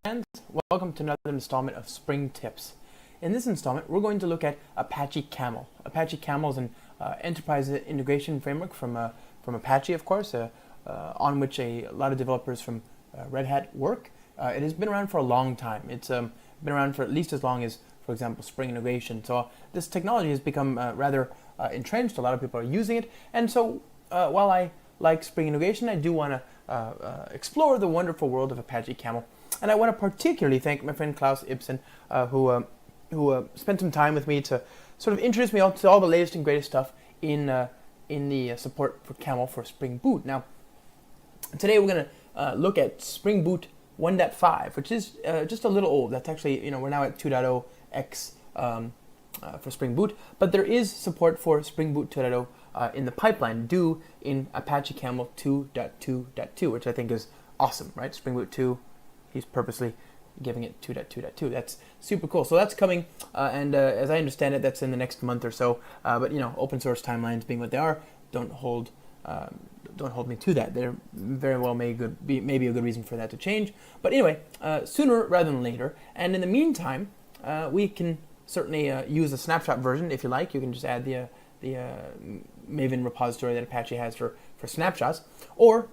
fans, welcome to another installment of Spring Tips. In this installment, we're going to look at Apache Camel. Apache Camel is an enterprise integration framework from Apache, of course, on which a lot of developers from Red Hat work. It has been around for a long time. It's been around for at least as long as, for example, Spring integration. So this technology has become rather entrenched. A lot of people are using it, and so while I like Spring integration, I do want to explore the wonderful world of Apache Camel. And I want to particularly thank my friend Klaus Ibsen, who spent some time with me to sort of introduce me to all the latest and greatest stuff in the support for Camel for Spring Boot. Now, today we're going to look at Spring Boot 1.5, which is just a little old. That's actually, we're now at 2.0 X for Spring Boot, but there is support for Spring Boot 2.0 in the pipeline, due in Apache Camel 2.2.2, which I think is awesome, right? Spring Boot 2. He's purposely giving it 2.2.2. That's super cool. So that's coming, and as I understand it, that's in the next month or so. But open source timelines being what they are, don't hold me to that. There very well may be a good reason for that to change. But anyway, sooner rather than later. And in the meantime, we can certainly use a snapshot version if you like. You can just add the Maven repository that Apache has for snapshots, or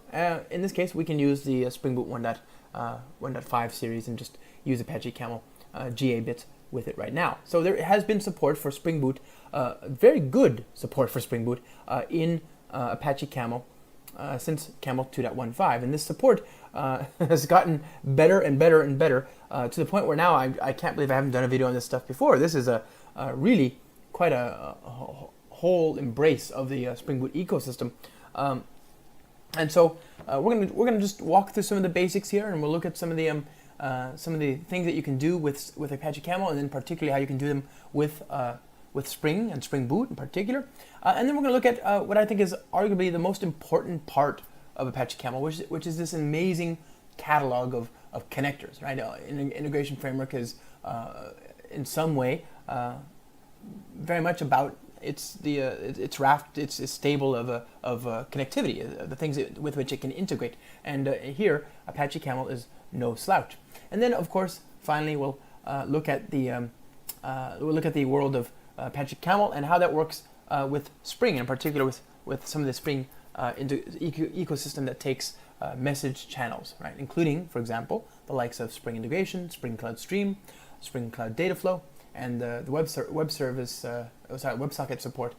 in this case, we can use the Spring Boot 1.5 series and just use Apache Camel GA bits with it right now. So there has been support for Spring Boot, very good support for Spring Boot in Apache Camel since Camel 2.15, and this support has gotten better and better and better to the point where now I can't believe I haven't done a video on this stuff before. This is a really quite a whole embrace of the Spring Boot ecosystem. And so we're gonna just walk through some of the basics here, and we'll look at some of the things that you can do with Apache Camel, and then particularly how you can do them with Spring and Spring Boot in particular. And then we're gonna look at what I think is arguably the most important part of Apache Camel, which is this amazing catalog of connectors. Right, an integration framework is in some way very much about its raft, its stable of connectivity, the things with which it can integrate. And here, Apache Camel is no slouch. And then, of course, finally, we'll look at the world of Apache Camel and how that works with Spring, in particular with some of the Spring ecosystem that takes message channels, right? Including, for example, the likes of Spring Integration, Spring Cloud Stream, Spring Cloud Dataflow, and the WebSocket support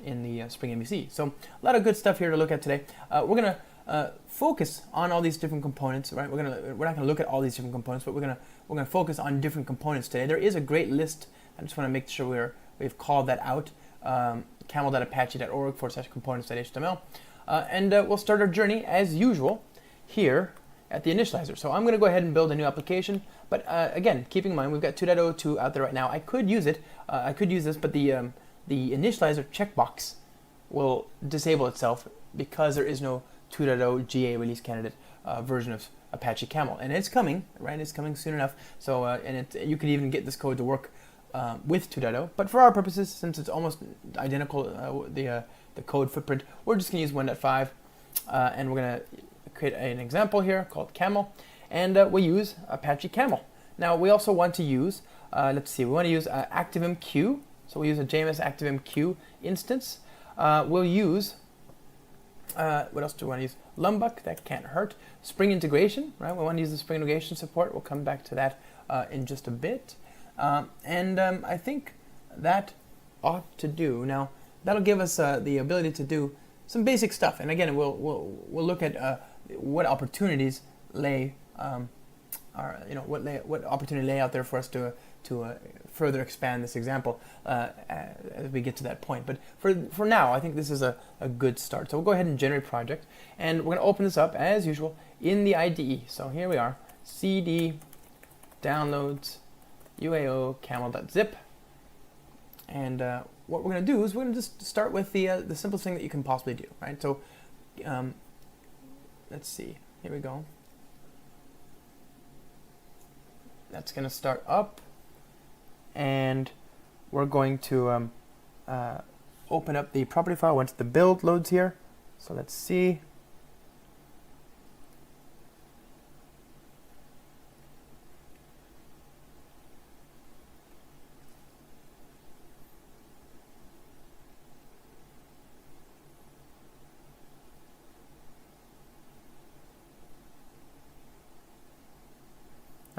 in the Spring MVC. So a lot of good stuff here to look at today. We're gonna focus on all these different components, right? We're not gonna look at all these different components, but we're gonna focus on different components today. There is a great list. I just want to make sure we've called that out. camel.apache.org/components.html, and we'll start our journey as usual here at the initializer. So I'm going to go ahead and build a new application, but again, keeping in mind we've got 2.02 out there right now. I could use it. I could use this, but the initializer checkbox will disable itself because there is no 2.0 GA release candidate version of Apache Camel, and it's coming. Right, it's coming soon enough. So you could even get this code to work with 2.0. But for our purposes, since it's almost identical, the code footprint, we're just going to use 1.5, and we're going to create an example here called Camel, and we'll use Apache Camel. Now we also want to use, we want to use ActiveMQ, so we'll use a JMS ActiveMQ instance. We'll use, what else do we want to use? Lumbuk, that can't hurt. Spring integration, right? We want to use the Spring integration support. We'll come back to that in just a bit. I think that ought to do. Now that'll give us the ability to do some basic stuff, and again we'll look at what opportunities what opportunity lay out there for us to further expand this example as we get to that point. But for now, I think this is a good start. So we'll go ahead and generate project, and we're going to open this up as usual in the IDE. So here we are, cd downloads uao camel.zip, and what we're going to do is we're going to just start with the simplest thing that you can possibly do, right? So let's see, here we go. That's going to start up, and we're going to open up the property file once the build loads here. So let's see.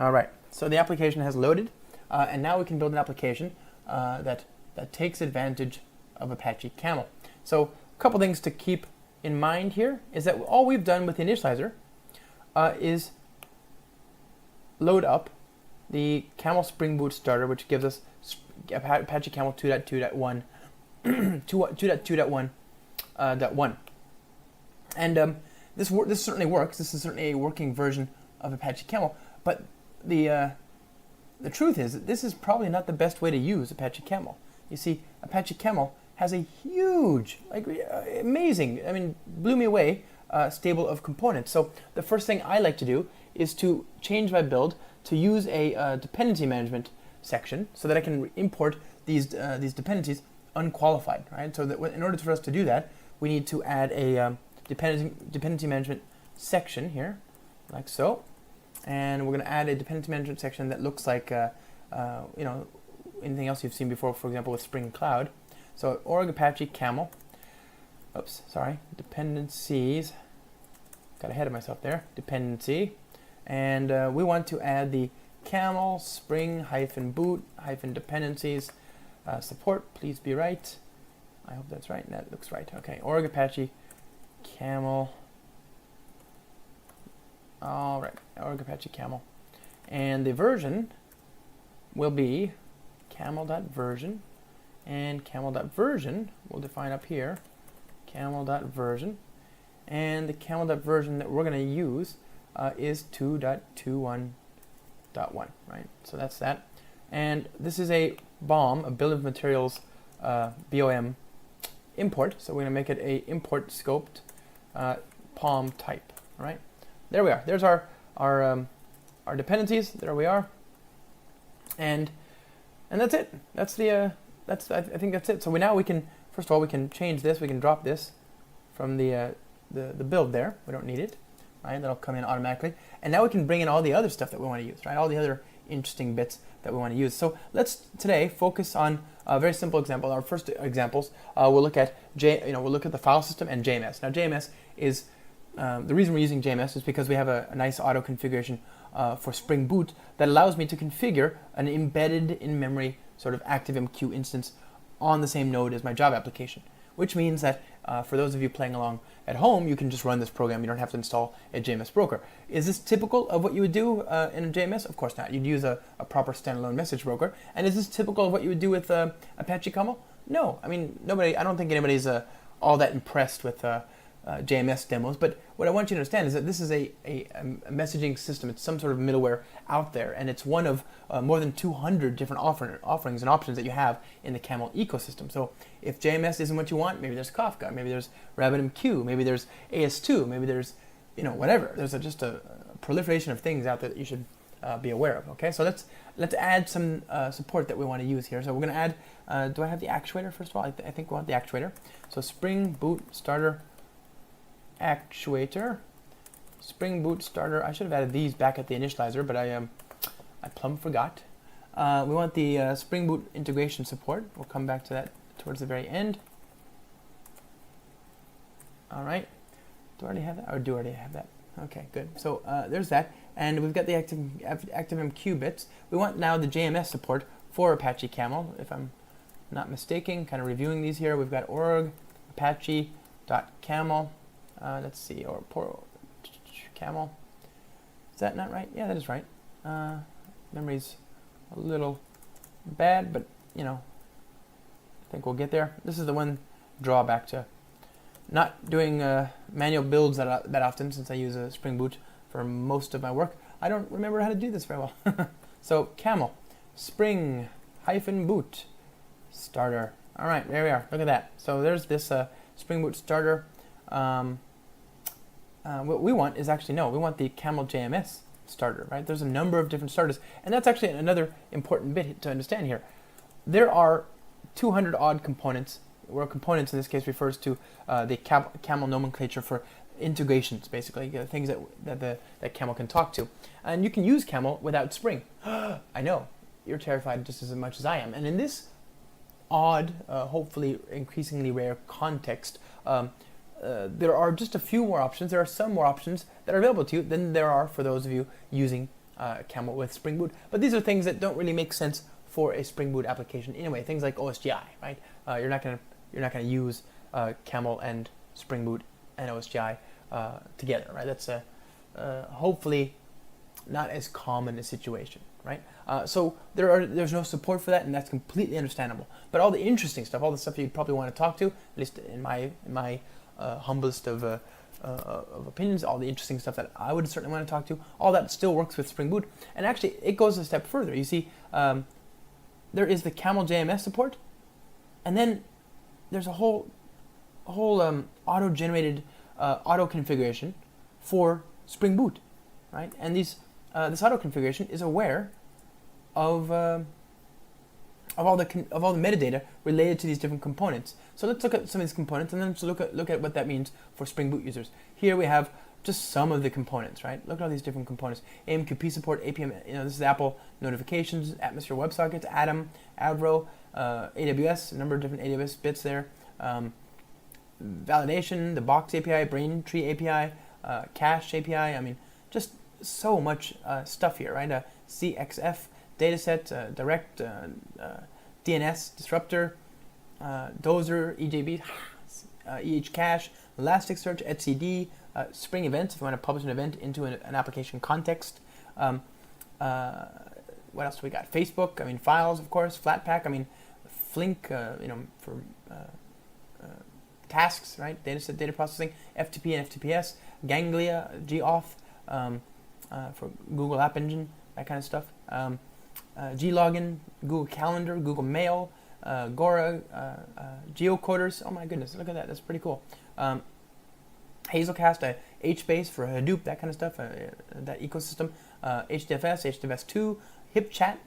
All right, so the application has loaded, and now we can build an application that takes advantage of Apache Camel. So a couple things to keep in mind here is that all we've done with the initializer is load up the Camel Spring Boot starter, which gives us Apache Camel 2.2.1 2.2.1.1. And this certainly works. This is certainly a working version of Apache Camel, but the truth is that this is probably not the best way to use Apache Camel. You see, Apache Camel has a huge, amazing, blew me away, stable of components. So the first thing I like to do is to change my build to use a dependency management section so that I can import these dependencies unqualified, right? So that in order for us to do that, we need to add a dependency management section here, like so. And we're going to add a dependency management section that looks like anything else you've seen before, for example, with Spring Cloud. So org Apache Camel, dependencies, got ahead of myself there, dependency, and we want to add the camel spring -boot -dependencies support, please be right. I hope that's right, that looks right. Okay, org Apache Camel, all right, org Apache Camel, and the version will be camel.version, and camel.version we'll define up here, camel.version, and the camel.version that we're going to use is 2.21.1, right? So that's that. And this is a BOM, a bill of materials BOM import, so we're going to make it a import scoped POM type, right? There we are. There's our dependencies. There we are. And that's it. I think that's it. So now we can, first of all, we can change this. We can drop this from the build there. We don't need it, right? That'll come in automatically. And now we can bring in all the other stuff that we want to use, right? All the other interesting bits that we want to use. So let's today focus on a very simple example. Our first examples, we'll look at we'll look at the file system and JMS. Now JMS is the reason we're using JMS is because we have a nice auto configuration for Spring Boot that allows me to configure an embedded in-memory sort of ActiveMQ instance on the same node as my Java application, which means that for those of you playing along at home, you can just run this program. You don't have to install a JMS broker. Is this typical of what you would do in a JMS? Of course not. You'd use a proper standalone message broker. And is this typical of what you would do with Apache Camel? No. I mean, I don't think anybody's all that impressed with JMS demos, but what I want you to understand is that this is a messaging system. It's some sort of middleware out there, and it's one of more than 200 different offerings and options that you have in the Camel ecosystem. So if JMS isn't what you want, maybe there's Kafka, maybe there's RabbitMQ, maybe there's AS2, maybe there's whatever. There's just a proliferation of things out there that you should be aware of. Okay, so let's add some support that we want to use here. So we're going to add. Do I have the actuator first of all? I think we want the actuator. So Spring Boot Starter actuator, Spring Boot Starter. I should have added these back at the initializer, but I plumb forgot. We want the Spring Boot integration support. We'll come back to that towards the very end. All right. Do I already have that? Or do I already have that? Okay, good. So there's that, and we've got the ActiveMQ bits. We want now the JMS support for Apache Camel, if I'm not mistaken. Kind of reviewing these here. We've got org apache.camel. Let's see, or poor Camel. Is that not right? Yeah, that is right. Memory's a little bad, but I think we'll get there. This is the one drawback to not doing manual builds that often, since I use a Spring Boot for most of my work. I don't remember how to do this very well. So Camel, Spring -boot starter. All right, there we are. Look at that. So there's this Spring Boot starter. What we want is actually, we want the Camel JMS starter, right? There's a number of different starters, and that's actually another important bit to understand here. There are 200 odd components, where components in this case refers to the Camel nomenclature for integrations, basically, things that Camel can talk to. And you can use Camel without Spring. I know, you're terrified just as much as I am. And in this odd, hopefully increasingly rare context, there are just a few more options. There are some more options that are available to you than there are for those of you using Camel with Spring Boot. But these are things that don't really make sense for a Spring Boot application anyway. Things like OSGI, right? You're not gonna use Camel and Spring Boot and OSGI together, right? That's hopefully not as common a situation, right? So there's no support for that, and that's completely understandable. But all the interesting stuff, all the stuff you'd probably want to talk to, at least in my humblest of opinions, all the interesting stuff that I would certainly want to talk to, all that still works with Spring Boot. And actually, it goes a step further. You see, there is the Camel JMS support, and then there's a whole auto-generated auto configuration for Spring Boot, right? And this auto configuration is aware of all the metadata related to these different components. So let's look at some of these components, and then let's look at what that means for Spring Boot users. Here we have just some of the components, right? Look at all these different components. AMQP support, APM. This is Apple notifications, Atmosphere WebSockets, Atom, Avro, AWS, a number of different AWS bits there. Validation, the Box API, Braintree API, Cache API. I mean, just so much stuff here, right? CXF dataset, direct DNS disruptor, Dozer, EJB, EHCache, Elasticsearch, etcd, Spring Events if you want to publish an event into an application context. What else do we got? Facebook, I mean, files, of course, Flatpak, I mean, Flink, for tasks, right? Dataset, data processing, FTP and FTPS, Ganglia, GAuth, for Google App Engine, that kind of stuff. Glogin, Google Calendar, Google Mail, Gora, geocoders. Oh my goodness, look at that. That's pretty cool. Hazelcast, HBase for Hadoop, that kind of stuff, that ecosystem. HDFS, HDFS2, HipChat,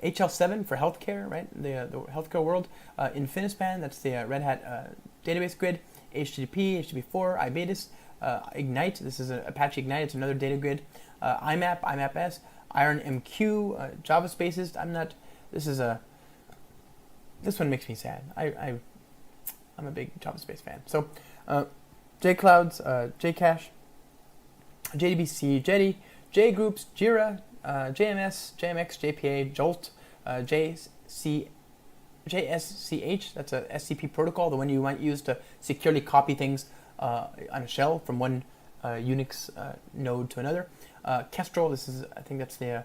HL7 for healthcare, right? The healthcare world. Infinispan, that's the Red Hat database grid. HTTP, HTTP4, IBetis, Ignite. This is Apache Ignite. It's another data grid. IMAP, IMAP-S, IronMQ, Java Spaces. This one makes me sad. I'm a big Java Space fan. So, JClouds, JCache, JDBC, Jetty, JGroups, Jira, JMS, JMX, JPA, Jolt, JSCH, that's a SCP protocol, the one you might use to securely copy things on a shell from one Unix node to another. Kestrel, I think that's the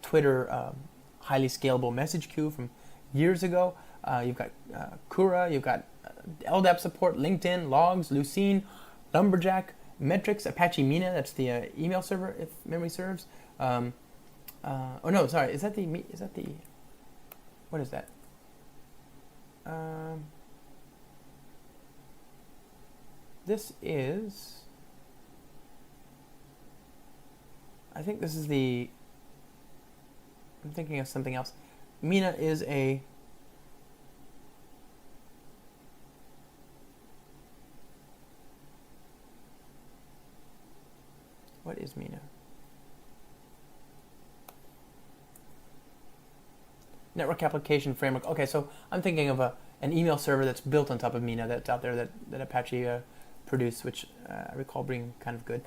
Twitter highly scalable message queue from years ago. You've got Kura, you've got LDAP support, LinkedIn, Logs, Lucene, Lumberjack, Metrics, Apache Mina, that's the email server, if memory serves. Is that the, what is that? This is, I think this is the, I'm thinking of something else. Mina is a, what is Mina? Network Application Framework. Okay, so I'm thinking of an email server that's built on top of Mina that's out there that Apache produced, which I recall being kind of good.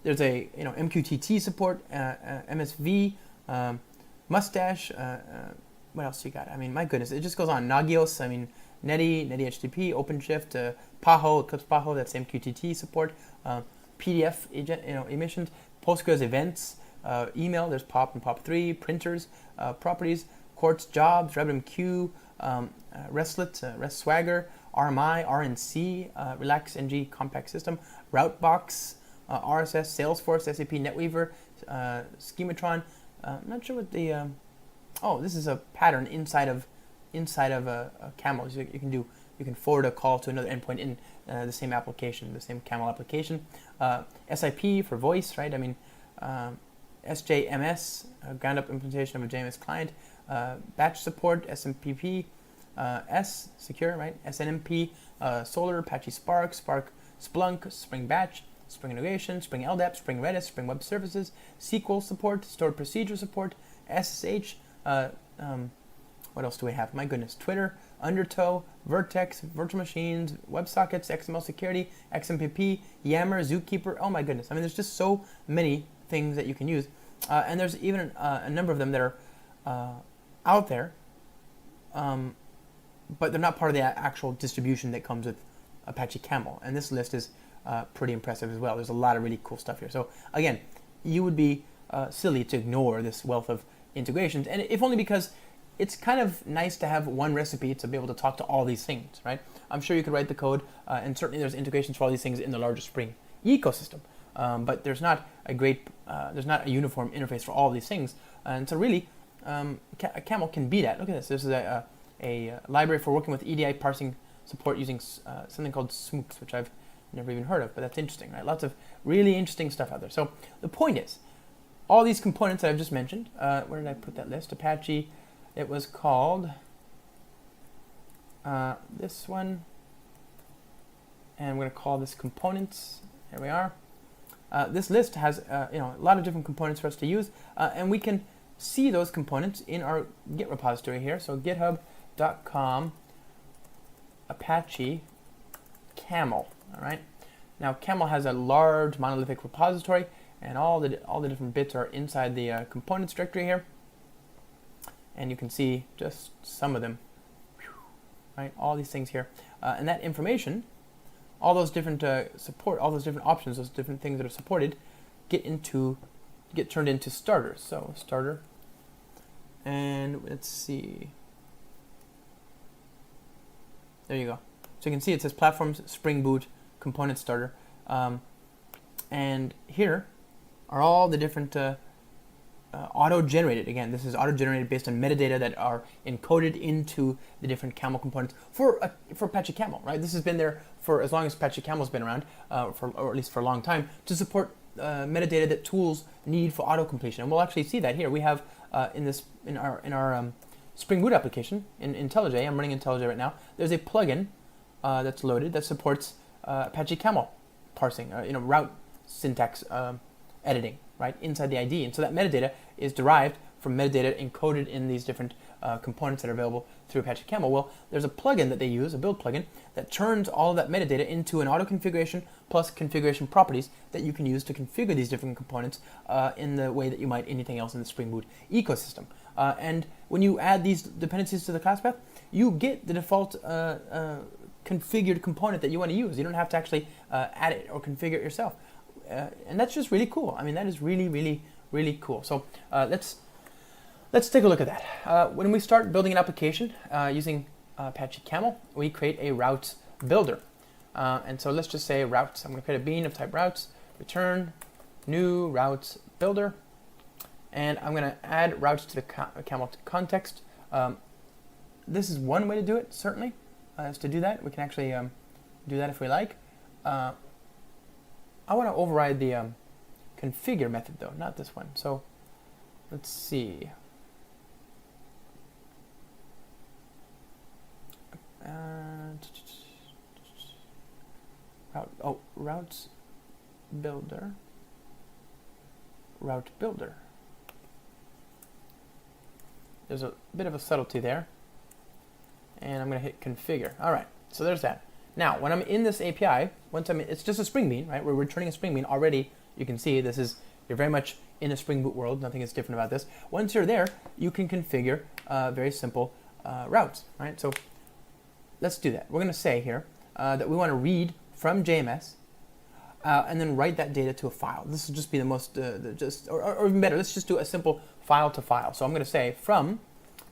There's a MQTT support, MSV, Mustache. What else you got? I mean, my goodness, it just goes on. Nagios. I mean, Netty HTTP, OpenShift, Paho, Eclipse Paho. That's MQTT support. PDF emissions, Postgres events, email. There's POP and POP3, printers, properties, Quartz jobs, RabbitMQ, RESTlet, REST Swagger, RMI, RNC, Relax NG compact system, Routebox, RSS, Salesforce, SAP NetWeaver, Schematron. I'm not sure what the. This is a pattern inside of a Camel. You can forward a call to another endpoint in the same application, the same Camel application. SIP for voice, right? I mean, SJMS, ground up implementation of a JMS client. Batch support, SMPP, secure, right? SNMP, Solar, Apache Spark, Splunk, Spring Batch, Spring Integration, Spring LDAP, Spring Redis, Spring Web Services, SQL support, stored procedure support, SSH. What else do we have? My goodness, Twitter, Undertow, Vertex, virtual machines, WebSockets, XML security, XMPP, Yammer, Zookeeper. Oh my goodness. I mean, there's just so many things that you can use. and there's even a number of them that are out there, but they're not part of the actual distribution that comes with Apache Camel. And this list is pretty impressive as well. There's a lot of really cool stuff here. So again, you would be silly to ignore this wealth of integrations, and if only because it's kind of nice to have one recipe to be able to talk to all these things, right? I'm sure you could write the code, and certainly there's integrations for all these things in the larger Spring ecosystem, but there's not a uniform interface for all of these things, and so really, Camel can be that. Look at this. This is a library for working with EDI parsing support using something called Smooks, which I've never even heard of, but that's interesting, right? Lots of really interesting stuff out there. So the point is, all these components that I've just mentioned, where did I put that list? Apache, it was called this one, and I'm going to call this components. Here we are. This list has a lot of different components for us to use, and we can see those components in our Git repository here. So github.com Apache Camel. All right. Now Camel has a large monolithic repository, and all the different bits are inside the components directory here. And you can see just some of them, right? All these things here, and that information, all those different all those different options, those different things that are supported, get turned into starters. So starter, and let's see. There you go. So you can see it says platforms Spring Boot component starter, and here are all the different auto-generated. Again, this is auto-generated based on metadata that are encoded into the different Camel components for Apache Camel, right? This has been there for as long as Apache Camel's been around, or at least for a long time, to support metadata that tools need for auto-completion. And we'll actually see that here. We have in our Spring Boot application in IntelliJ. I'm running IntelliJ right now. There's a plugin that's loaded that supports Apache Camel parsing, route syntax editing, right, inside the IDE. And so that metadata is derived from metadata encoded in these different components that are available through Apache Camel. Well, there's a plugin that they use, a build plugin, that turns all of that metadata into an auto configuration plus configuration properties that you can use to configure these different components in the way that you might anything else in the Spring Boot ecosystem. And when you add these dependencies to the class path, you get the default configured component that you want to use. You don't have to actually add it or configure it yourself. And that's just really cool. I mean, that is really, really, really cool. So let's take a look at that. When we start building an application using Apache Camel, we create a routes builder. And so let's just say routes. I'm going to create a bean of type routes, return new routes builder, and I'm going to add routes to the Camel context. This is one way to do it, certainly, is to do that. We can actually do that if we like. I want to override the configure method, though, not this one. So let's see. Routes builder. Route builder. There's a bit of a subtlety there. And I'm going to hit configure. All right, so there's that. Now, when I'm in this API, it's just a Spring Bean, right? We're returning a Spring Bean already. You can see you're very much in a Spring Boot world. Nothing is different about this. Once you're there, you can configure very simple routes, right? So let's do that. We're going to say here that we want to read from JMS and then write that data to a file. This will just be the most, or even better, let's just do a simple file to file. So I'm going to say from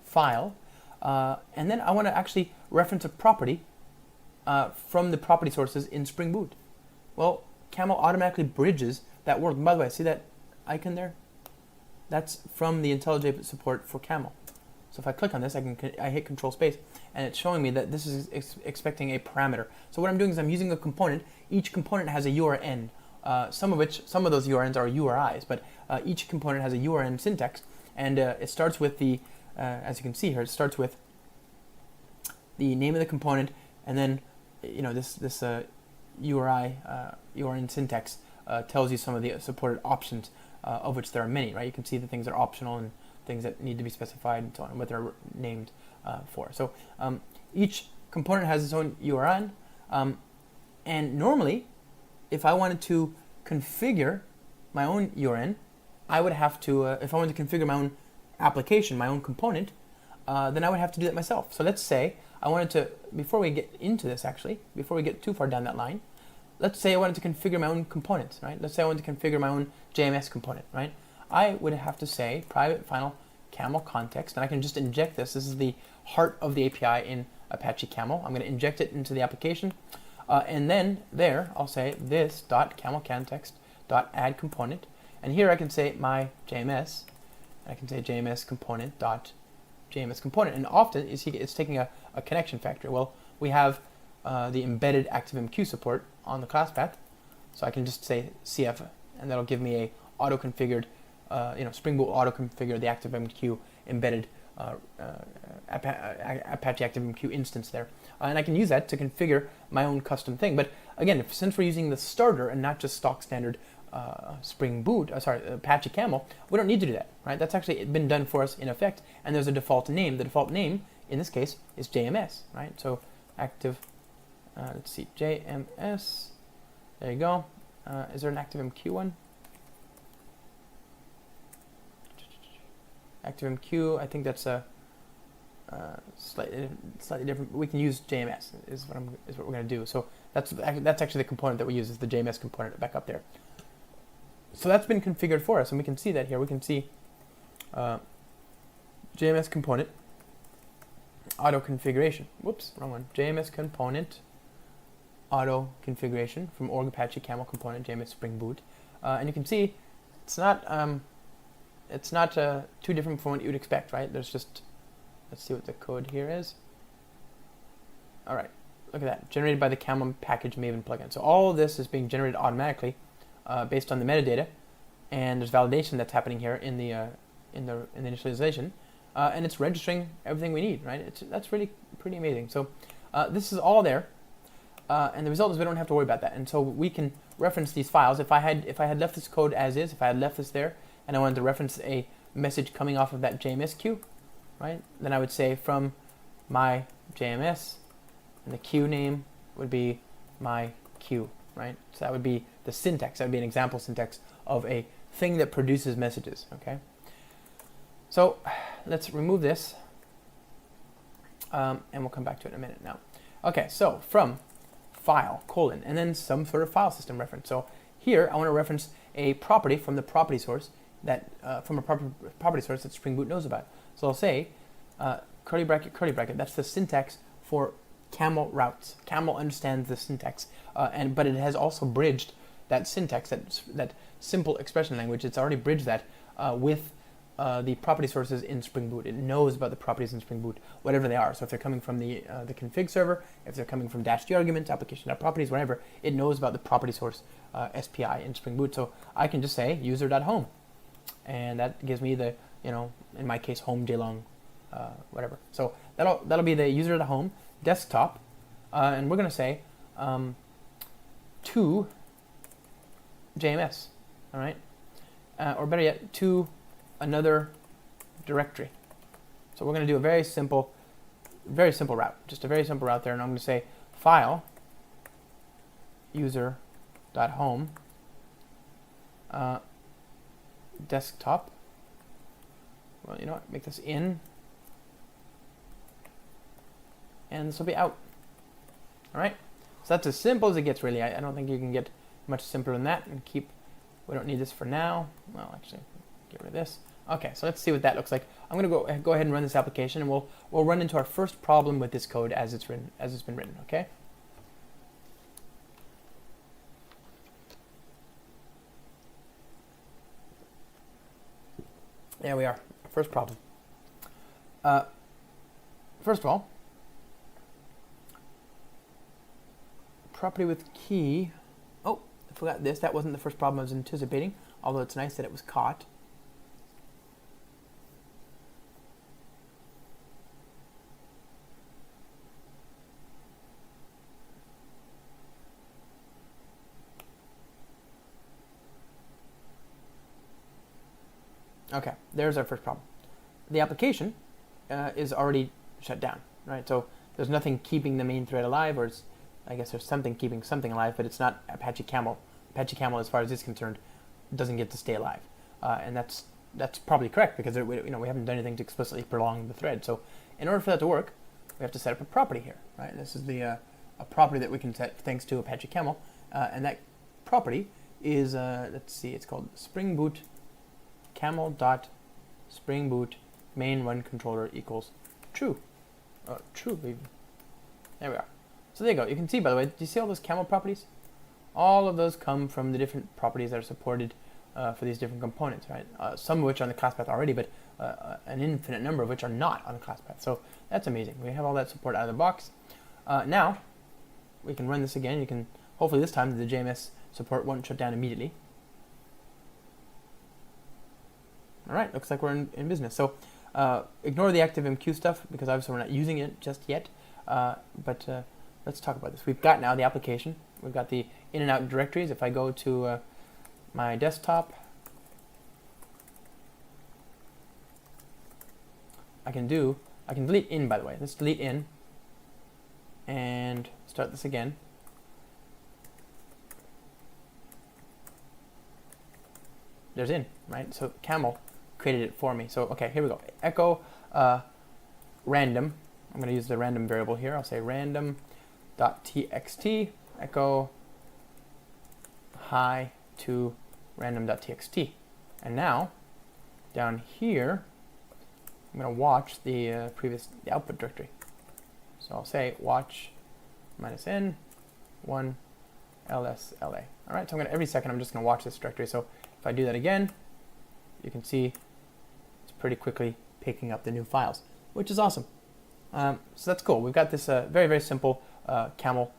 file, and then I want to actually reference a property from the property sources in Spring Boot. Well, Camel automatically bridges that work. And by the way, see that icon there? That's from the IntelliJ support for Camel. So if I click on this, I hit Control Space, and it's showing me that this is expecting a parameter. So what I'm doing is I'm using a component. Each component has a URN. Some of those URNs are URIs, but each component has a URN syntax, and it starts with the, as you can see here, it starts with the name of the component, and then this URI URN syntax tells you some of the supported options, of which there are many, right? You can see the things that are optional and things that need to be specified and so on, and what they're named for. So each component has its own URN, and normally, if I wanted to configure my own URN, I would have to, if I wanted to configure my own application, my own component, then I would have to do that myself. So let's say I wanted to, before we get into this actually, before we get too far down that line, let's say I wanted to configure my own components, right? Let's say I wanted to configure my own JMS component, right? I would have to say private final camel context, and I can just inject this. This is the heart of the API in Apache Camel. I'm going to inject it into the application, and then there I'll say this dot camel context dot add component, and here I can say my JMS, and I can say JMS component dot JMS component, and often it's taking a connection factor. Well, we have the embedded ActiveMQ support on the class path, so I can just say CF, and that'll give me a auto-configured, Spring Boot auto-configure the ActiveMQ embedded Apache ActiveMQ instance there, and I can use that to configure my own custom thing. But again, since we're using the starter and not just stock standard Spring Boot, Apache Camel, we don't need to do that, right? That's actually been done for us in effect, and there's a default name. The default name in this case is JMS, right? So active, let's see, JMS. There you go. Is there an ActiveMQ one? ActiveMQ, I think that's a slightly different. We can use JMS is what we're going to do. So that's actually the component that we use, is the JMS component back up there. So that's been configured for us, and we can see that here. We can see JMS component auto configuration. Whoops, wrong one. JMS component auto configuration from org Apache Camel component JMS Spring Boot, and you can see it's not too different from what you would expect, right? There's just, let's see what the code here is. All right, look at that, generated by the Camel package Maven plugin. So all of this is being generated automatically based on the metadata, and there's validation that's happening here in the initialization, and it's registering everything we need, right? That's really pretty amazing. So this is all there, and the result is we don't have to worry about that, and so we can reference these files. If I had left this code as is, if I had left this there, and I wanted to reference a message coming off of that JMS queue, right? Then I would say from my JMS, and the queue name would be my queue, right? So that would be the syntax. That would be an example syntax of a thing that produces messages, okay? So let's remove this, and we'll come back to it in a minute now. Okay, so from file, colon, and then some sort of file system reference. So here I want to reference a property from the property source that from a property source that Spring Boot knows about. So I'll say curly bracket, that's the syntax for Camel routes. Camel understands the syntax, but it has also bridged that syntax, that simple expression language. It's already bridged that with the property sources in Spring Boot. It knows about the properties in Spring Boot, whatever they are. So if they're coming from the config server, if they're coming from -d arguments, application.properties, whatever, it knows about the property source SPI in Spring Boot. So I can just say user.home, and that gives me the, in my case, home JLong, whatever. So that'll be the user.home desktop, and we're going to say to JMS, all right, or better yet, to another directory. So we're going to do a very simple route, just a very simple route there, and I'm going to say file user.home desktop. Well, you know what? Make this in, and this will be out. All right. So that's as simple as it gets, really. I don't think you can get much simpler than that. And we don't need this for now. Well, actually, get rid of this. Okay. So let's see what that looks like. I'm going to go ahead and run this application, and we'll run into our first problem with this code as it's been written. Okay. There we are. First problem. First of all, property with key. Oh, I forgot this. That wasn't the first problem I was anticipating, although it's nice that it was caught. Okay, there's our first problem. The application is already shut down, right? So there's nothing keeping the main thread alive, or I guess there's something keeping something alive, but it's not Apache Camel. Apache Camel, as far as it's concerned, doesn't get to stay alive. and that's probably correct because we haven't done anything to explicitly prolong the thread. So in order for that to work, we have to set up a property here, right? This is the a property that we can set thanks to Apache Camel, and that property is let's see, it's called Spring Boot Camel dot Spring Boot main run controller equals true. True, baby. There we are. So there you go. You can see, by the way, do you see all those Camel properties? All of those come from the different properties that are supported for these different components, right? Some of which are on the class path already, but an infinite number of which are not on the class path. So that's amazing. We have all that support out of the box. Now, we can run this again. You can, hopefully this time the JMS support won't shut down immediately. All right, looks like we're in business. So ignore the ActiveMQ stuff because obviously we're not using it just yet. But let's talk about this. We've got now the application. We've got the in and out directories. If I go to my desktop, I can delete in, by the way. Let's delete in and start this again. There's in, right? So Camel created it for me. So okay, here we go. Echo random. I'm going to use the random variable here. I'll say random.txt echo hi to random.txt. And now down here I'm going to watch the the output directory. So I'll say watch -n 1 lsla. All right, so I'm going to every second I'm just going to watch this directory. So if I do that again, you can see it's pretty quickly picking up the new files, which is awesome. So that's cool. We've got this very, very simple Camel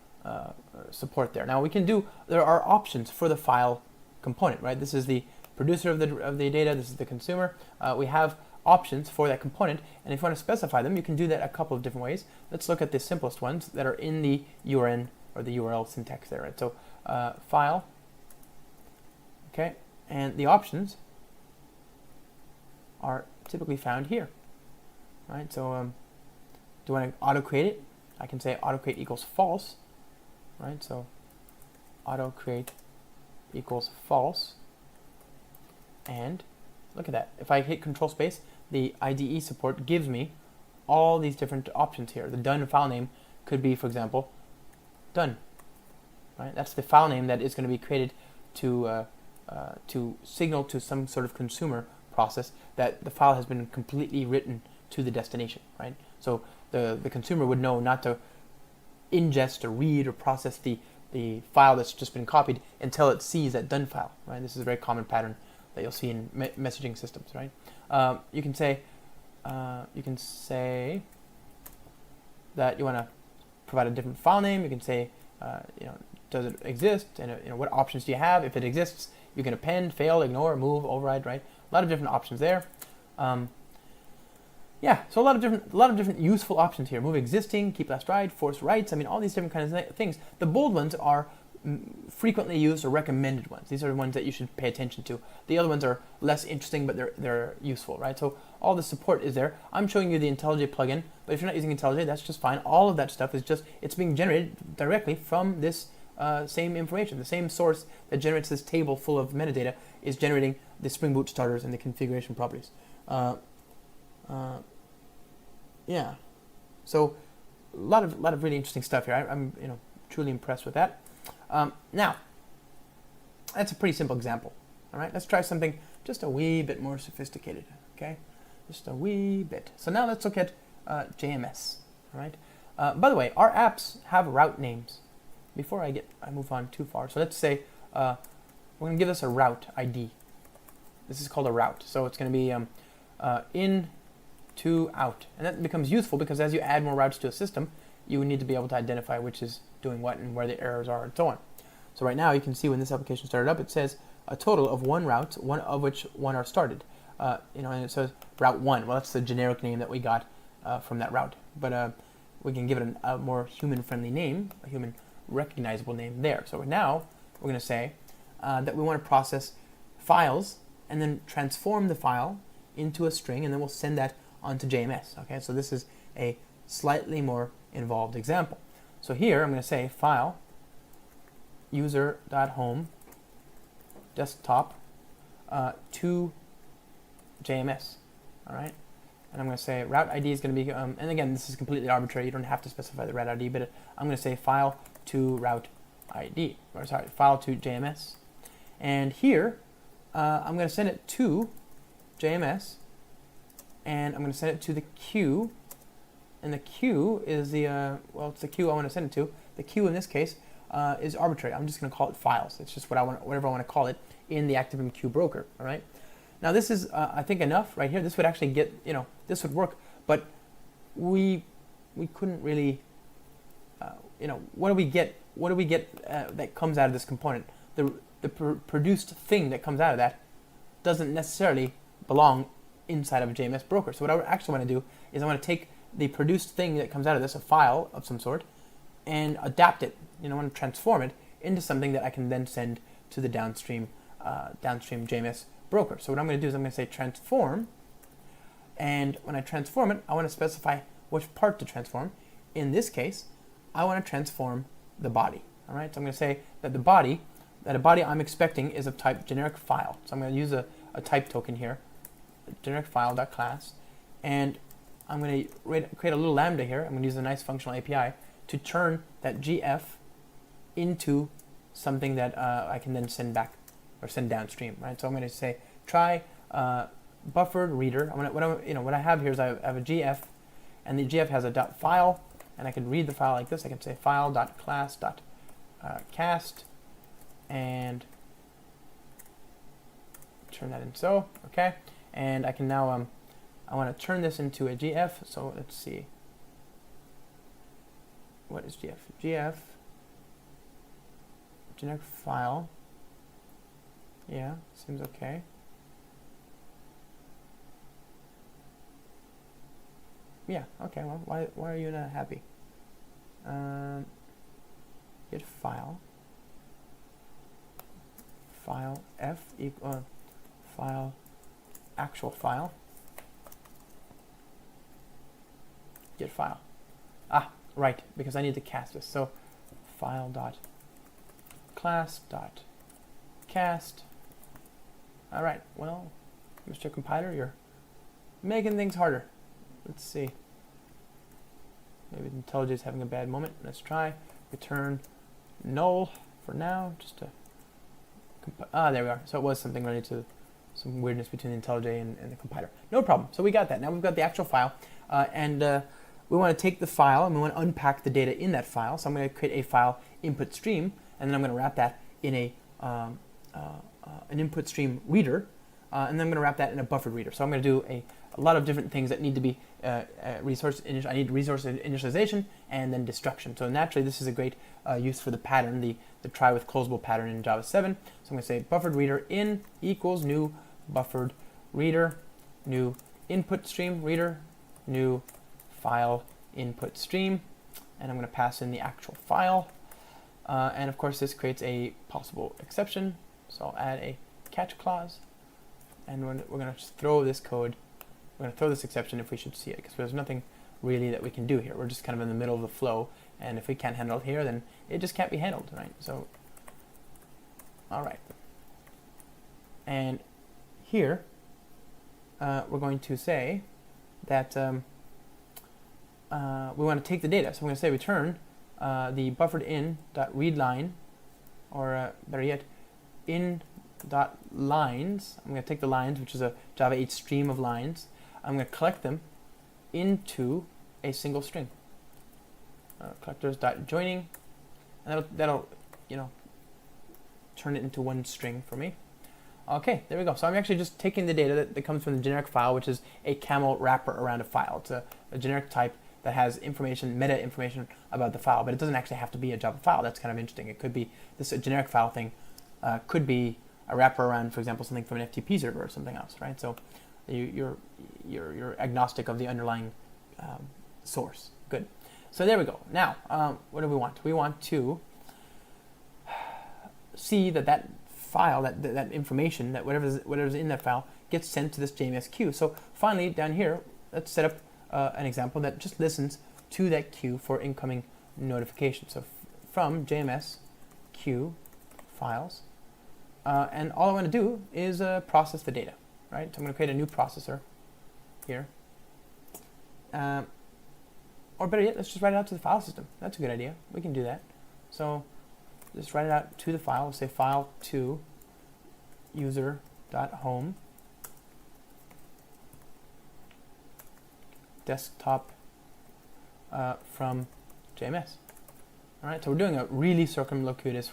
support there. Now there are options for the file component, right? This is the producer of the data. This is the consumer. We have options for that component, and if you want to specify them, you can do that a couple of different ways. Let's look at the simplest ones that are in the URN or the URL syntax there, right? So file, okay, and the options are typically found here, right? So do I want to auto create it? I can say auto create equals false, right? So auto create equals false, and look at that. If I hit control space, the IDE support gives me all these different options here. The done file name could be, for example, done, right? That's the file name that is going to be created to signal to some sort of consumer process that the file has been completely written to the destination, right? So the consumer would know not to ingest or read or process the file that's just been copied until it sees that done file, right? This is a very common pattern that you'll see in messaging systems, right? You can say that you want to provide a different file name. You can say, does it exist, and what options do you have? If it exists, you can append, fail, ignore, move, override, right? A lot of different options there. Yeah, so a lot of different useful options here. Move existing, keep last right, force rights. I mean, all these different kinds of things. The bold ones are frequently used or recommended ones. These are the ones that you should pay attention to. The other ones are less interesting, but they're useful, right? So all the support is there. I'm showing you the IntelliJ plugin, but if you're not using IntelliJ, that's just fine. All of that stuff is it's being generated directly from this same information. The same source that generates this table full of metadata is generating the Spring Boot starters and the configuration properties. Yeah, so a lot of really interesting stuff here. I'm truly impressed with that. Now, that's a pretty simple example. All right, let's try something just a wee bit more sophisticated. Okay, just a wee bit. So now let's look at JMS. All right. By the way, our apps have route names. Before I move on too far, so let's say we're going to give this a route ID. This is called a route. So it's going to be in to out, and that becomes useful because as you add more routes to a system, you need to be able to identify which is doing what and where the errors are and so on. So right now you can see when this application started up, it says a total of 1 route, one of which are started. And it says route 1. Well, that's the generic name that we got from that route, but we can give it a more human-friendly name, a human recognizable name there. So now we're going to say that we want to process files and then transform the file into a string, and then we'll send that onto JMS. Okay, so this is a slightly more involved example. So here I'm going to say file user.home desktop to JMS. All right, and I'm going to say route ID is going to be, and again, this is completely arbitrary. You don't have to specify the route ID, but I'm going to say file to route ID, or sorry, file to JMS. And here, I'm going to send it to JMS, and I'm going to send it to the queue. And the queue is the, well, it's the queue I want to send it to. The queue in this case is arbitrary. I'm just going to call it files. It's just what I want, whatever I want to call it in the ActiveMQ broker. All right. Now this is, I think, enough right here. This would actually get, this would work, but we couldn't really, what do we get? What do we get that comes out of this component? The produced thing that comes out of that doesn't necessarily belong inside of a JMS broker. So what I actually want to do is I want to take the produced thing that comes out of this, a file of some sort, and adapt it. I want to transform it into something that I can then send to the downstream JMS broker. So what I'm going to do is I'm going to say transform, and when I transform it, I want to specify which part to transform. In this case, I want to transform the body. All right, so I'm going to say that a body I'm expecting is of type generic file. So I'm going to use a type token here, generic file.class, and I'm going to create a little lambda here. I'm going to use a nice functional API to turn that GF into something that I can then send back or send downstream, right? So I'm going to say try buffered reader. What I have here is I have a GF, and the GF has a .file, and I can read the file like this. I can say file.class.cast and turn that in so, okay? And I can now I want to turn this into a GF, so let's see. What is GF? GF, generic file. Yeah, seems okay. Yeah, okay, well, why are you not happy? Get file. File F equal file actual file. Get file. Ah, right, because I need to cast this. So file.class.cast. All right, well, Mr. Compiler, you're making things harder. Let's see. Maybe IntelliJ is having a bad moment. Let's try return null for now, just to there we are. So it was something related to some weirdness between IntelliJ and the compiler. No problem. So we got that. Now we've got the actual file, and we want to take the file and we want to unpack the data in that file. So I'm going to create a file input stream, and then I'm going to wrap that in a an input stream reader, and then I'm going to wrap that in a buffered reader. So I'm going to do a lot of different things that need to be I need resource initialization and then destruction. So naturally, this is a great use for the pattern, the try with closable pattern in Java 7. So I'm going to say buffered reader in equals new buffered reader, new input stream reader, new file input stream, and I'm going to pass in the actual file. And of course, this creates a possible exception. So I'll add a catch clause, and we're going to just throw this code. We're going to throw this exception if we should see it, because there's nothing really that we can do here. We're just kind of in the middle of the flow, and if we can't handle it here, then it just can't be handled, right? So, all right. And here, we're going to say that we want to take the data. So I'm going to say return the buffered in.readLine, or better yet, in.lines. I'm going to take the lines, which is a Java 8 stream of lines. I'm going to collect them into a single string. Collectors.joining, and that'll turn it into one string for me. Okay, there we go. So I'm actually just taking the data that comes from the generic file, which is a camel wrapper around a file. It's a generic type that has information, meta information about the file, but it doesn't actually have to be a Java file. That's kind of interesting. It could be this generic file thing could be a wrapper around, for example, something from an FTP server or something else, right? So you're agnostic of the underlying source. Good. So there we go. Now, what do we want? We want to see that file, that information, that whatever's in that file gets sent to this JMS queue. So finally, down here, let's set up an example that just listens to that queue for incoming notification. So from JMS queue files, and all I want to do is process the data, right? So I'm going to create a new processor here. Or better yet, let's just write it out to the file system. That's a good idea. We can do that. So just write it out to the file. We'll say file to user.home desktop from JMS. All right, so we're doing a really circumlocutus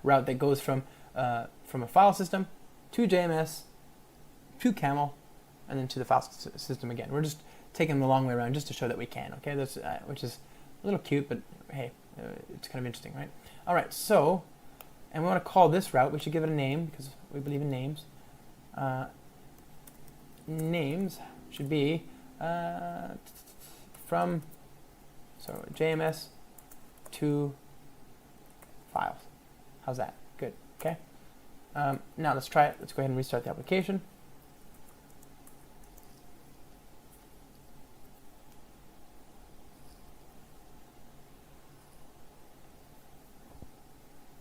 route that goes from a file system to JMS to Camel and then to the file system again. We're just taking the long way around just to show that we can. Okay, that's which is a little cute, but hey, it's kind of interesting, right? All right, so and we want to call this route. We should give it a name because we believe in names. Names should be from JMS to files. How's that? Good. Okay. Now let's try it. Let's go ahead and restart the application.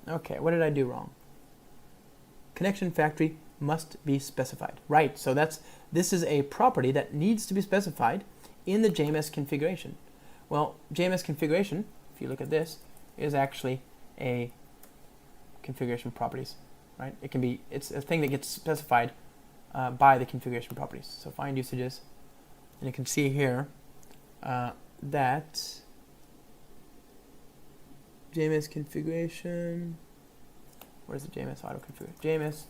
Okay, what did I do wrong? Connection factory must be specified. Right, so this is a property that needs to be specified in the JMS configuration. Well, JMS configuration, if you look at this, is actually a configuration properties, right? It's a thing that gets specified by the configuration properties. So find usages, and you can see here that JMS configuration, where's the JMS auto configuration? JMS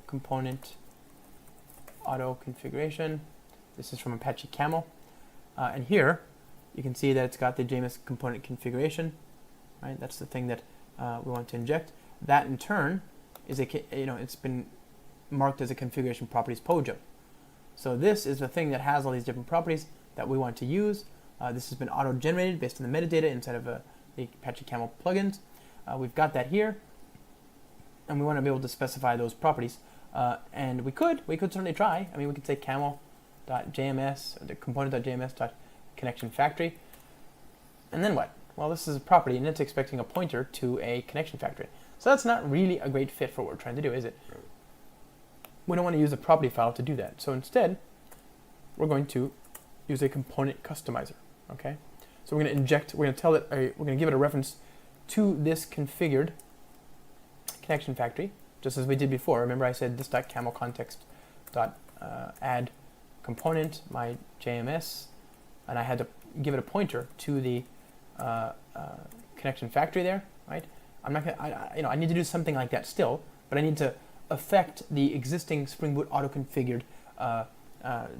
component auto configuration. This is from Apache Camel. And here you can see that it's got the JMS component configuration, right? That's the thing that we want to inject. That in turn is it's been marked as a configuration properties POJO. So this is the thing that has all these different properties that we want to use. This has been auto-generated based on the metadata inside of the Apache Camel plugins. We've got that here, and we want to be able to specify those properties. And we could certainly try. I mean, we could say camel.jms, or the component.jms.connection factory. And then what? Well, this is a property, and it's expecting a pointer to a connection factory. So that's not really a great fit for what we're trying to do, is it? We don't want to use a property file to do that. So instead, we're going to use a component customizer. Okay. So we're going to inject. We're going to tell it. We're going to give it a reference to this configured connection factory, just as we did before. Remember, I said this.camel context add component my JMS, and I had to give it a pointer to the connection factory there, right? I'm not gonna, I need to do something like that still, but I need to affect the existing Spring Boot auto-configured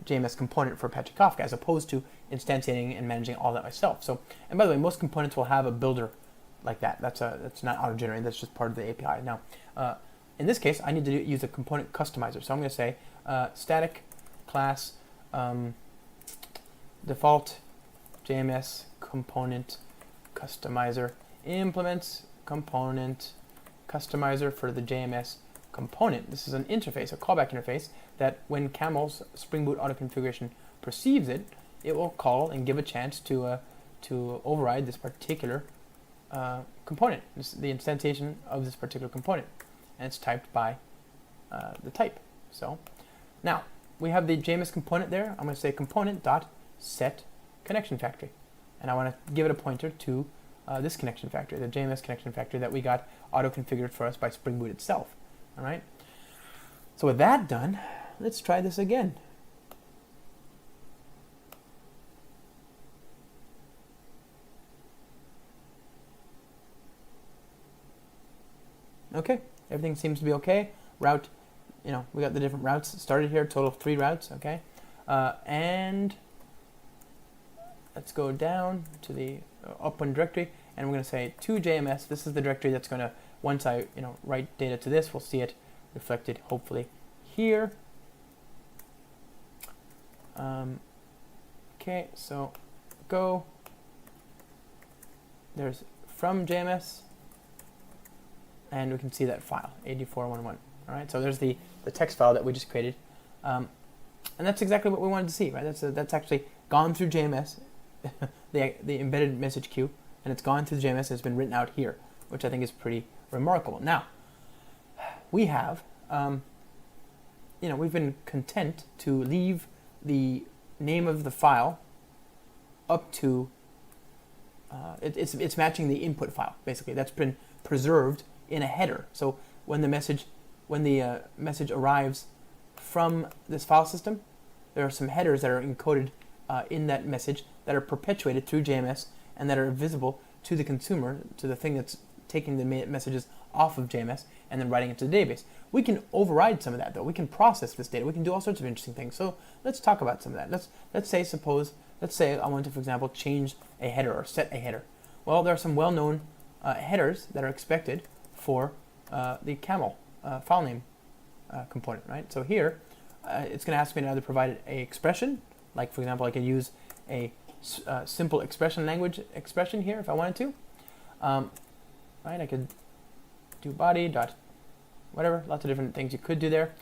JMS component for Apache Kafka, as opposed to instantiating and managing all that myself. So, and by the way, most components will have a builder like that. That's not auto-generated. That's just part of the API. Now, in this case, I need to use a component customizer. So I'm going to say static class default JMS component customizer implements component customizer for the JMS component. This is an interface, a callback interface, that when Camel's Spring Boot auto configuration perceives it, it will call and give a chance to override this particular component, the instantiation of this particular component, and it's typed by the type. So now we have the JMS component there. I'm going to say component dot set connection factory, and I want to give it a pointer to this connection factory, the JMS connection factory that we got auto configured for us by Spring Boot itself. All right. So with that done, let's try this again. Okay, everything seems to be okay. Route, we got the different routes started here, total of 3 routes, okay? And let's go down to the up one directory, and we're going to say to JMS. This is the directory that's going to, once I write data to this, we'll see it reflected hopefully here. Okay, so go. There's from JMS, and we can see that file 8411. All right, so there's the text file that we just created, and that's exactly what we wanted to see, right? That's actually gone through JMS, the embedded message queue, and it's gone through JMS and it's been written out here, which I think is pretty remarkable. Now, we have, we've been content to leave the name of the file up to, it's matching the input file, basically. That's been preserved in a header. So when the message arrives from this file system, there are some headers that are encoded in that message that are perpetuated through JMS and that are visible to the consumer, to the thing that's taking the messages off of JMS and then writing it to the database. We can override some of that, though. We can process this data. We can do all sorts of interesting things. So let's talk about some of that. Let's say I want to, for example, change a header or set a header. Well, there are some well-known headers that are expected for the Camel file name component, right? So here, it's going to ask me to either provide an expression, like for example, I could use a simple expression here if I wanted to. Right, I could do body dot whatever, lots of different things you could do there.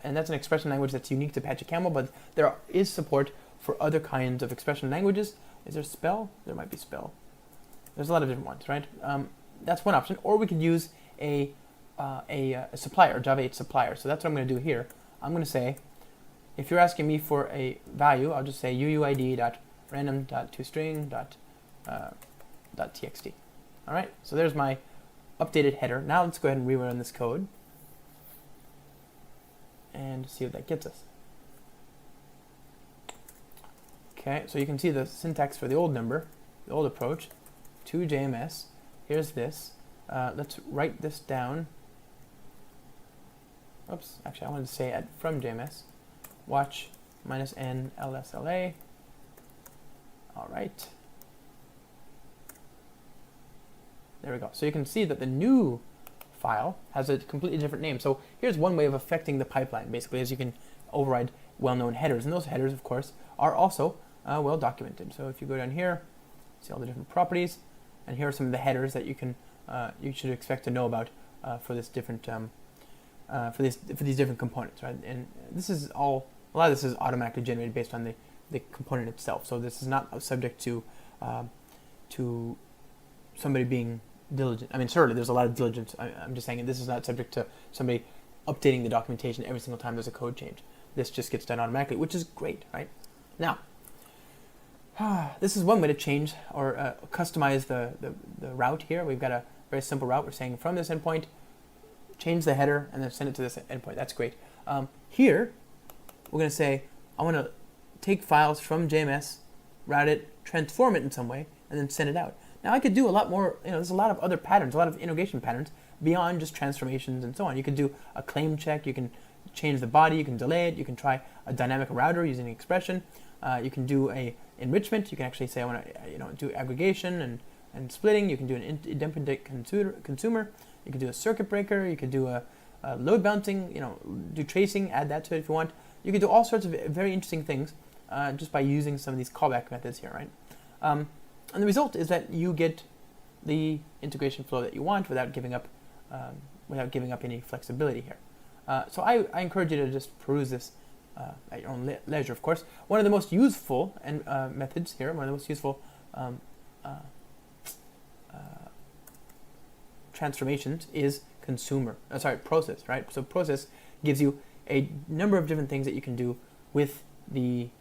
And that's an expression language that's unique to Apache Camel, but there is support for other kinds of expression languages. Is there spell? There might be spell. There's a lot of different ones, right? That's one option. Or we could use a supplier, Java 8 supplier. So that's what I'm going to do here. I'm going to say, if you're asking me for a value, I'll just say uuid.random.toString.txt. All right, so there's my updated header. Now let's go ahead and rerun this code and see what that gets us. Okay, so you can see the syntax for the old number, the old approach, to JMS. Here's this. Let's write this down. Oops, actually I wanted to say from JMS. Watch -n lsla. All right. There we go. So you can see that the new file has a completely different name. So here's one way of affecting the pipeline, basically, as you can override well-known headers. And those headers, of course, are also well documented. So if you go down here, see all the different properties, and here are some of the headers that you should expect to know about for this different for these different components, right? And this is a lot of this is automatically generated based on the component itself. So this is not subject to somebody being diligent. I mean, certainly there's a lot of diligence. I'm just saying this is not subject to somebody updating the documentation every single time there's a code change. This just gets done automatically, which is great, right? Now, this is one way to change or customize the route here. We've got a very simple route. We're saying from this endpoint, change the header, and then send it to this endpoint. That's great. Here, we're going to say, I want to take files from JMS, route it, transform it in some way, and then send it out. Now I could do a lot more, there's a lot of other patterns, a lot of integration patterns beyond just transformations and so on. You can do a claim check, you can change the body, you can delay it, you can try a dynamic router using an expression, you can do a enrichment, you can actually say I want to do aggregation and splitting, you can do an independent consumer, you can do a circuit breaker, you can do a load balancing, do tracing, add that to it if you want. You can do all sorts of very interesting things just by using some of these callback methods here, right? And the result is that you get the integration flow that you want without giving up any flexibility here. So I encourage you to just peruse this at your own leisure, of course. One of the most useful methods here, one of the most useful transformations is process, right? So process gives you a number of different things that you can do with the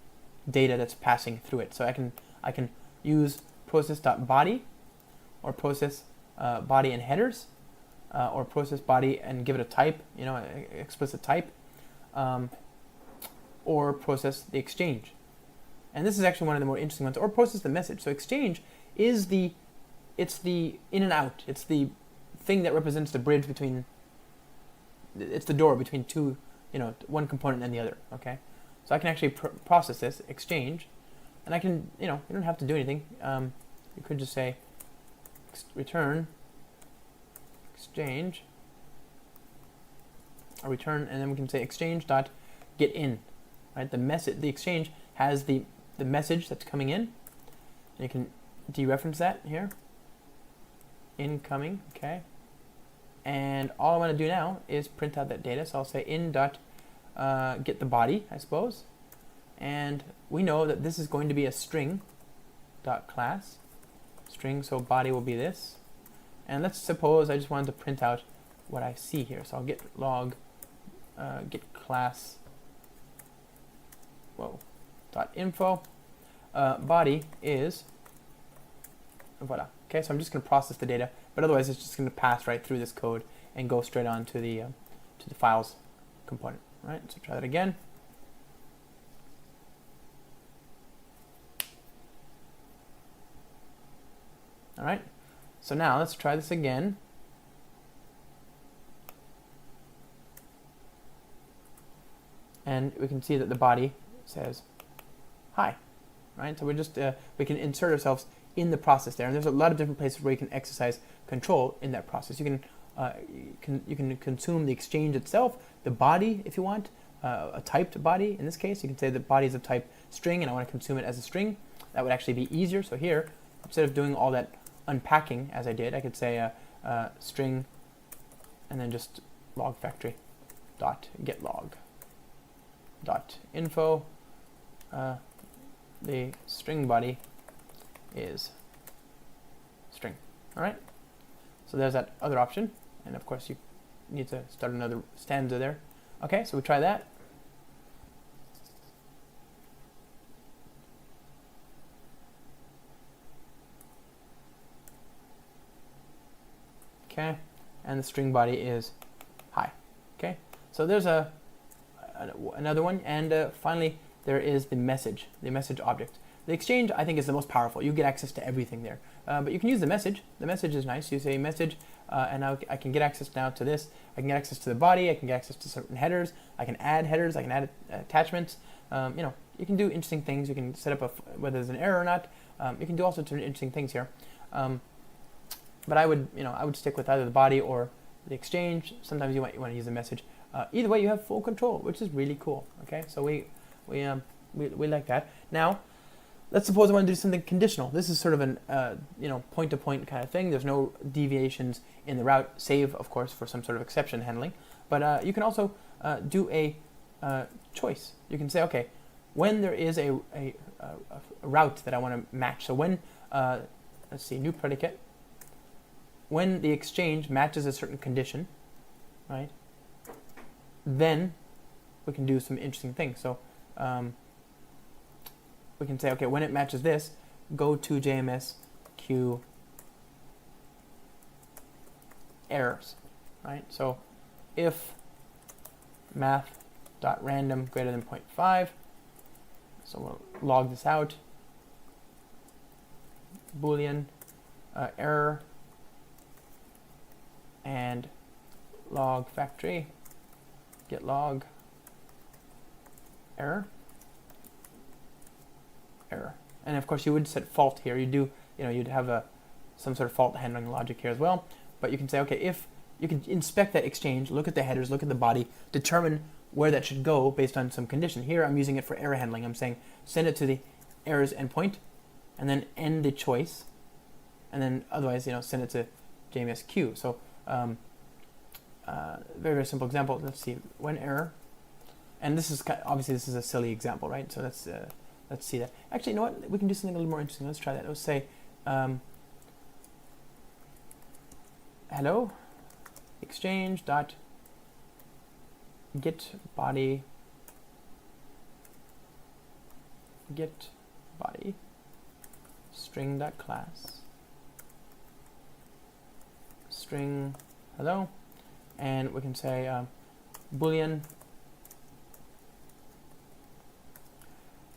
data that's passing through it. So I can use process.body or process body and headers or process body and give it a type, explicit type, or process the exchange. And this is actually one of the more interesting ones, or process the message. So exchange is it's the in and out. It's the thing that represents the bridge between, it's the door between two, one component and the other, okay? So I can actually process this, exchange, and I can, you don't have to do anything. You could just say return exchange, or return, and then we can say exchange dot get in, right? The exchange has the message that's coming in, and you can dereference that here, incoming, okay? And all I want to do now is print out that data. So I'll say in dot get the body, I suppose, and we know that this is going to be a string dot class string, so body will be this. And let's suppose I just wanted to print out what I see here. So I'll get log get class dot info body is voila. Okay, so I'm just going to process the data, but otherwise it's just going to pass right through this code and go straight on to the files component. Right, so try that again. All right, so now let's try this again. And we can see that the body says hi. Right, so we're just we can insert ourselves in the process there, and there's a lot of different places where you can exercise control in that process. You can consume the exchange itself, the body if you want, a typed body. In this case, you can say the body is of type string, and I want to consume it as a string. That would actually be easier. So here, instead of doing all that unpacking as I did, I could say string, and then just log factory dot get log dot info. The string body is string. All right, so there's that other option, and of course you need to start another stanza there. Okay, so we try that. Okay, and the string body is hi. Okay, so there's another one, and finally there is the message object. The exchange, I think, is the most powerful. You get access to everything there, but you can use the message. The message is nice. You say message, and now I can get access now to this. I can get access to the body. I can get access to certain headers. I can add headers. I can add attachments. You can do interesting things. You can set up whether there's an error or not. You can do all sorts of interesting things here. But I would stick with either the body or the exchange. Sometimes you want to use a message. Either way, you have full control, which is really cool. Okay, so we like that. Now, let's suppose I want to do something conditional. This is sort of an point-to-point kind of thing. There's no deviations in the route, save of course for some sort of exception handling. But you can also do a choice. You can say, okay, when there is a route that I want to match. So when let's see, new predicate. When the exchange matches a certain condition, right? Then we can do some interesting things. So we can say, okay, when it matches this, go to JMS queue errors, right? So if math.random greater than 0.5, so we'll log this out, Boolean error, and log factory get log error. And of course you would set fault here. You'd have some sort of fault handling logic here as well. But you can say, okay, if you can inspect that exchange, look at the headers, look at the body, determine where that should go based on some condition. Here I'm using it for error handling. I'm saying send it to the errors endpoint, and then end the choice, and then otherwise send it to JMS queue. So very, very simple example. Let's see, when error, and this is obviously this is a silly example, right? So let's see that. Actually, you know what? We can do something a little more interesting. Let's try that. Let's say hello exchange dot get body string dot class string hello, and we can say Boolean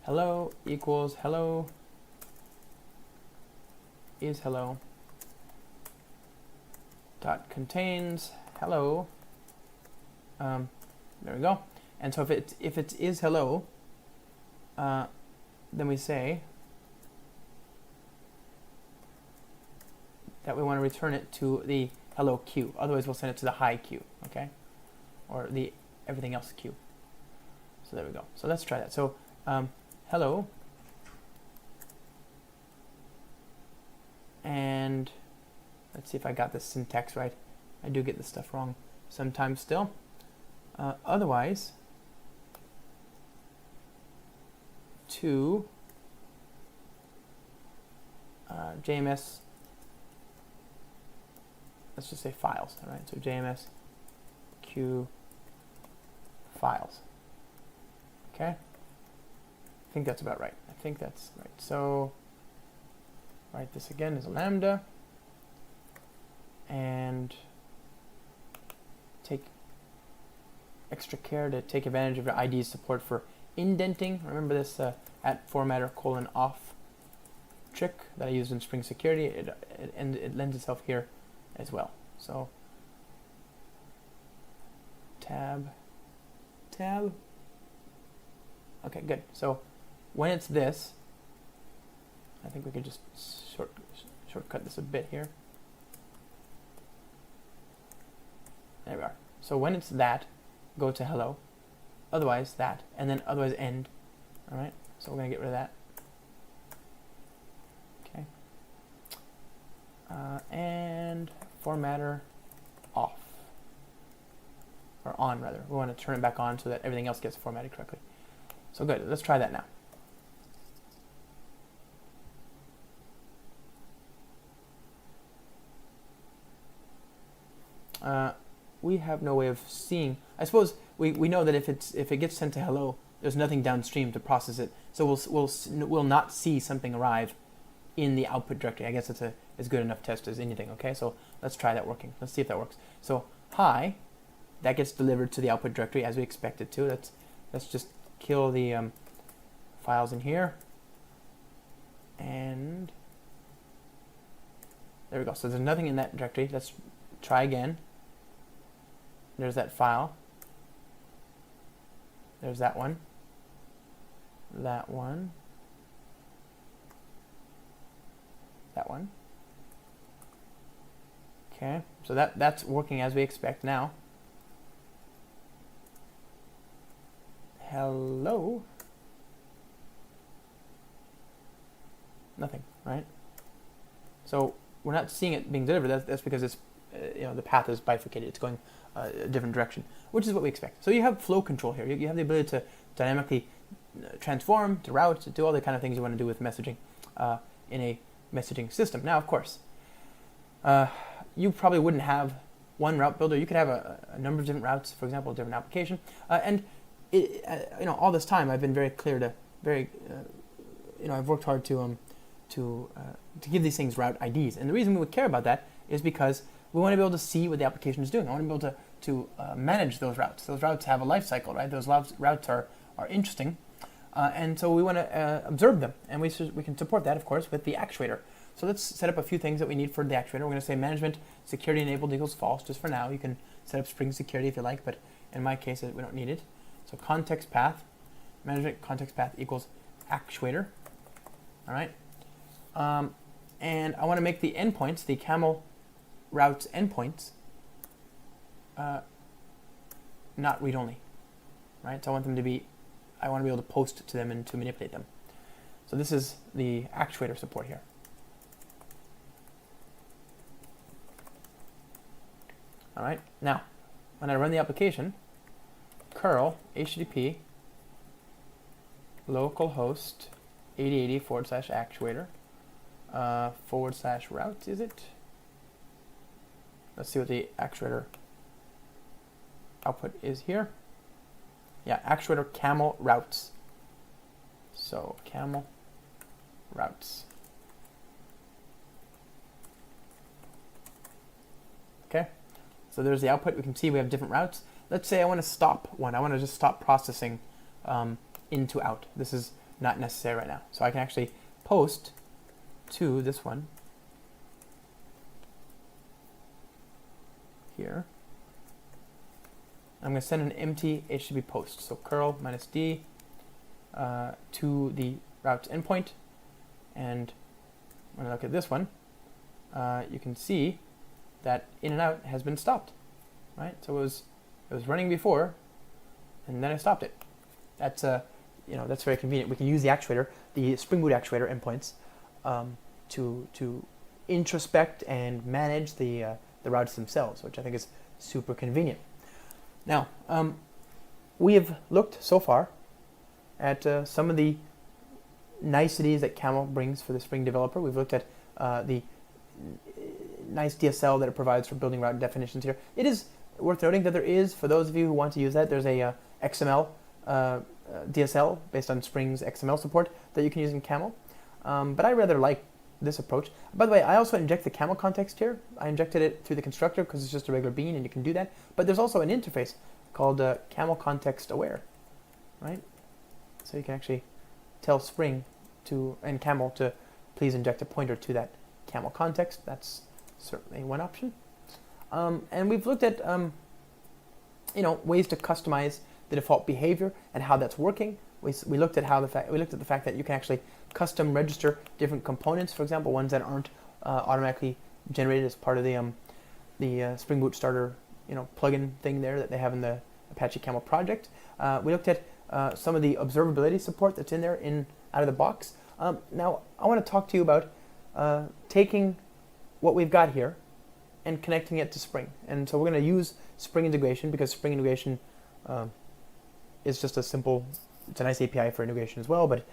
hello equals hello is hello dot contains hello. There we go. And so if it is hello, then we say that we want to return it to the hello queue. Otherwise, we'll send it to the hi queue, okay, or the everything else queue. So there we go. So let's try that. So hello, and let's see if I got the syntax right. I do get this stuff wrong sometimes still. Otherwise, to JMS, let's just say files, all right? So JMS q files. Okay, I think that's about right. I think that's right. So write this again as a lambda, and take extra care to take advantage of your IDE's support for indenting. Remember this at formatter :off trick that I used in Spring Security. It lends itself here as well. So tab. Okay, good. So when it's this, I think we could just shortcut this a bit here. There we are. So when it's that, go to hello. Otherwise that, and then otherwise end. All right. So we're gonna get rid of that. Okay. And formatter off, or on rather. We want to turn it back on so that everything else gets formatted correctly. So good. Let's try that now. We have no way of seeing. I suppose we know that if it gets sent to hello, there's nothing downstream to process it, so we'll not see something arrive in the output directory. I guess it's as good enough test as anything. Okay, so let's try that working. Let's see if that works. So hi, that gets delivered to the output directory as we expect it to. Let's just kill the files in here, and there we go. So there's nothing in that directory. Let's try again. There's that file. There's that one. That one. That one. Okay, so that's working as we expect now. Hello. Nothing, right? So we're not seeing it being delivered. That's because it's the path is bifurcated. It's going a different direction, which is what we expect. So you have flow control here. You have the ability to dynamically transform, to route, to do all the kind of things you want to do with messaging in a messaging system. Now, of course, you probably wouldn't have one route builder. You could have a number of different routes, for example, a different application. And all this time, I've been very clear to I've worked hard to give these things route IDs. And the reason we would care about that is because we want to be able to see what the application is doing. I want to be able to manage those routes. Those routes have a life cycle, right? Those routes are interesting, and so we want to observe them, and we can support that, of course, with the actuator. So let's set up a few things that we need for the actuator. We're going to say management security enabled equals false, just for now. You can set up Spring Security if you like, but in my case, we don't need it. So context path, management context path equals actuator. All right, and I want to make the endpoints, the camel routes endpoints, not read-only, right? So I want to be able to post to them and to manipulate them. So this is the actuator support here. All right, now when I run the application, curl http localhost 8080 /actuator /route, is it? Let's see what the actuator output is here. Yeah, actuator camel routes. So camel routes. Okay, so there's the output. We can see we have different routes. Let's say I want to stop one. I want to just stop processing in to out. This is not necessary right now. So I can actually post to this one here. I'm going to send an empty HTTP post. So curl -d to the routes endpoint. And when I look at this one, you can see that in and out has been stopped, right? So it was running before, and then I stopped it. That's that's very convenient. We can use the actuator, the Spring Boot actuator endpoints, to introspect and manage the routes themselves, which I think is super convenient. Now, we have looked so far at some of the niceties that Camel brings for the Spring developer. We've looked at the nice DSL that it provides for building route definitions here. It is Worth noting that there is, for those of you who want to use that, there's a XML DSL based on Spring's XML support that you can use in Camel. But I rather like this approach. By the way, I also inject the Camel context here. I injected it through the constructor because it's just a regular bean and you can do that. But there's also an interface called Camel context aware, right? So you can actually tell Spring and Camel to please inject a pointer to that Camel context. That's certainly one option. And we've looked at ways to customize the default behavior and how that's working. We looked at the fact that you can actually custom register different components. For example, ones that aren't automatically generated as part of the Spring Boot Starter plugin thing there that they have in the Apache Camel project. We looked at some of the observability support that's in there out of the box. Now I want to talk to you about taking what we've got here and connecting it to Spring. And so we're going to use Spring integration because Spring integration is just a simple, it's a nice API for integration as well, but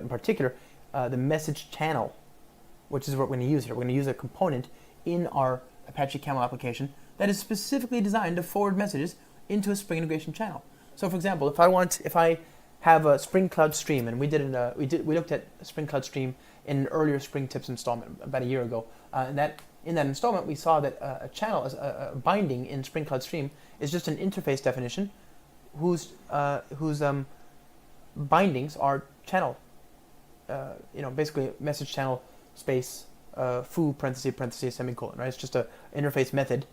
in particular, the message channel, which is what we're going to use here. We're going to use a component in our Apache Camel application that is specifically designed to forward messages into a Spring integration channel. So for example, if I have a Spring Cloud Stream, and we looked at Spring Cloud Stream in an earlier Spring Tips installment about a year ago, and in that installment we saw that a channel, a binding in Spring Cloud Stream, is just an interface definition whose bindings are channel, basically message channel space foo parenthesis semicolon, right? It's just an interface method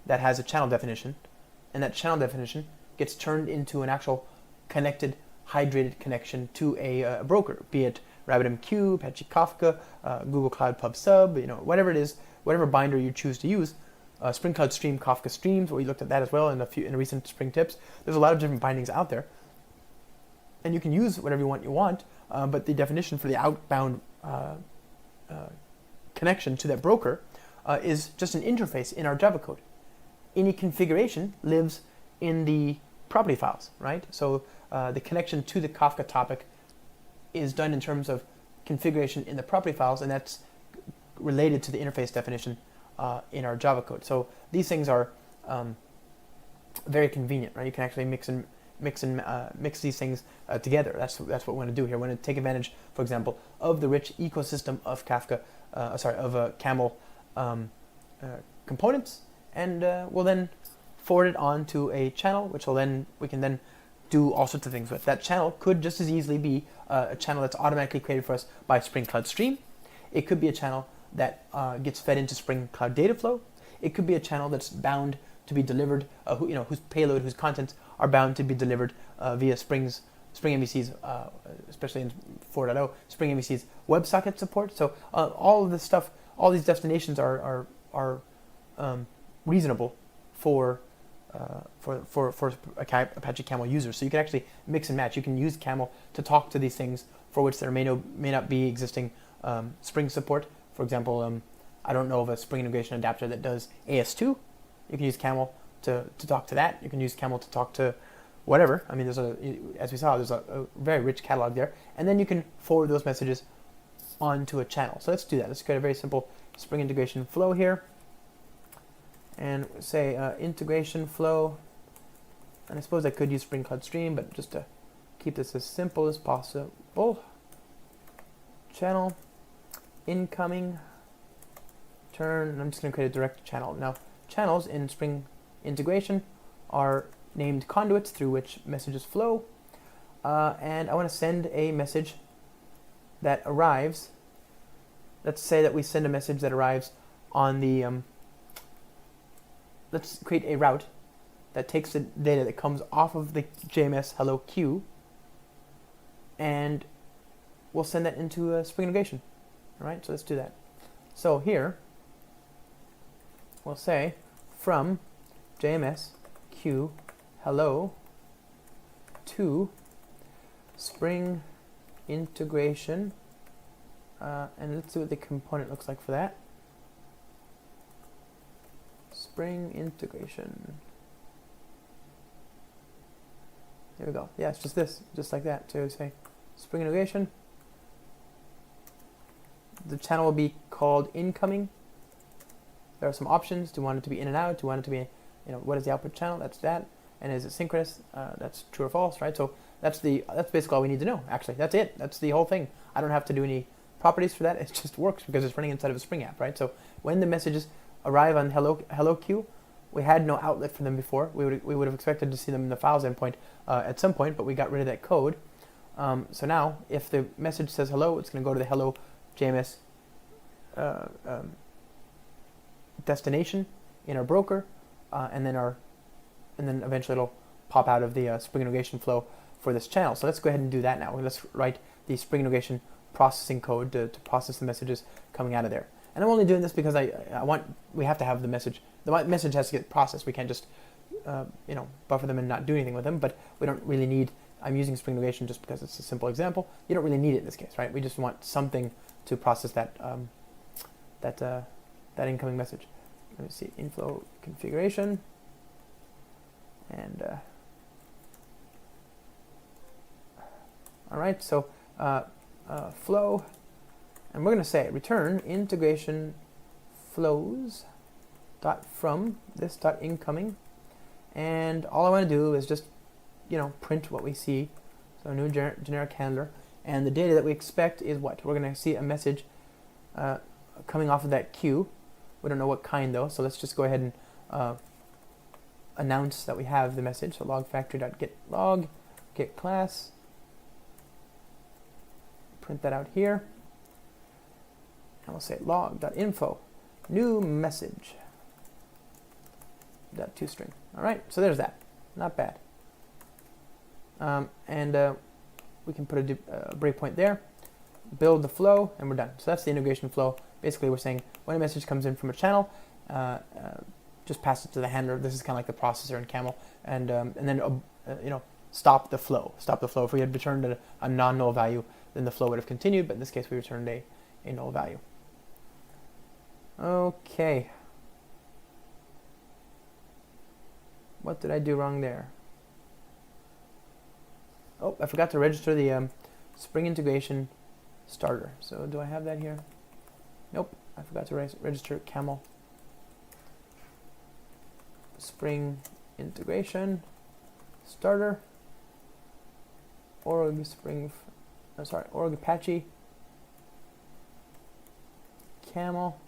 that has a channel definition, and that channel definition gets turned into an actual connected, hydrated connection to a broker, be it RabbitMQ, Apache Kafka, Google Cloud Pub Sub, whatever it is, whatever binder you choose to use. Spring Cloud Stream, Kafka Streams, we looked at that as well in a recent Spring Tips. There's a lot of different bindings out there, and you can use whatever you want, but the definition for the outbound connection to that broker is just an interface in our Java code. Any configuration lives in the property files, right? So the connection to the Kafka topic is done in terms of configuration in the property files, and that's related to the interface definition in our Java code. So these things are very convenient, right? You can actually mix these things together. That's what we want to do here. We want to take advantage, for example, of the rich ecosystem of Camel components, and we'll then forward it on to a channel, which we can then do all sorts of things with. That channel could just as easily be a channel that's automatically created for us by Spring Cloud Stream. It could be a channel that gets fed into Spring Cloud Dataflow. It could be a channel that's bound to be delivered, whose payload, whose contents are bound to be delivered via Spring MVC's, especially in 4.0, Spring MVC's WebSocket support. So all of this stuff, all these destinations are reasonable for Apache Camel users. So you can actually mix and match. You can use Camel to talk to these things for which there may not be existing Spring support. For example, I don't know of a Spring integration adapter that does AS2. You can use Camel to talk to that. You can use Camel to talk to whatever. I mean, as we saw, there's a very rich catalog there. And then you can forward those messages onto a channel. So let's do that. Let's create a very simple Spring integration flow here. And say integration flow. And I suppose I could use Spring Cloud Stream, but just to keep this as simple as possible. Channel, incoming, turn, and I'm just going to create a direct channel. Now, channels in Spring integration are named conduits through which messages flow, and I want to send a message that arrives. Let's say that we send a message that arrives on the let's create a route that takes the data that comes off of the JMS hello queue, and we'll send that into a Spring integration. All right, so let's do that. So here we'll say from JMS queue hello to Spring integration, and let's see what the component looks like for that. Spring integration. There we go. Yeah, it's just this, just like that. So we say Spring integration. The channel will be called incoming. There are some options. Do you want it to be in and out? Do you want it to be what is the output channel? That's that. And is it synchronous? That's true or false, right? So that's basically all we need to know. Actually, that's it. That's the whole thing. I don't have to do any properties for that. It just works because it's running inside of a Spring app, right? So when the messages arrive on hello queue, we had no outlet for them before. We would have expected to see them in the files endpoint at some point, but we got rid of that code. So now, if the message says hello, it's going to go to the hello JMS destination in our broker, and then eventually it'll pop out of the Spring integration flow for this channel. So let's go ahead and do that now. Let's write the Spring integration processing code to process the messages coming out of there. And I'm only doing this because we have to have the message. The message has to get processed. We can't just buffer them and not do anything with them. But we don't really need. I'm using Spring integration just because it's a simple example. You don't really need it in this case, right? We just want something to process that that incoming message. Let me see, inflow configuration, and all right. So flow, and we're going to say return integration flows dot from this dot incoming, and all I want to do is just print what we see. So new generic handler, and the data that we expect is what? We're going to see a message coming off of that queue. We don't know what kind though, so let's just go ahead and announce that we have the message. So log factory.get log, get class, print that out here, and we'll say log.info, new message, .toString. All right, so there's that. Not bad. And we can put a breakpoint there, build the flow, and we're done. So that's the integration flow. Basically, we're saying when a message comes in from a channel, just pass it to the handler. This is kind of like the processor in Camel, and then stop the flow. Stop the flow. If we had returned a non-null value, then the flow would have continued. But in this case, we returned a null value. Okay. What did I do wrong there? Oh, I forgot to register the Spring integration starter. So do I have that here? Nope, I forgot to register Camel Spring integration starter org Apache Camel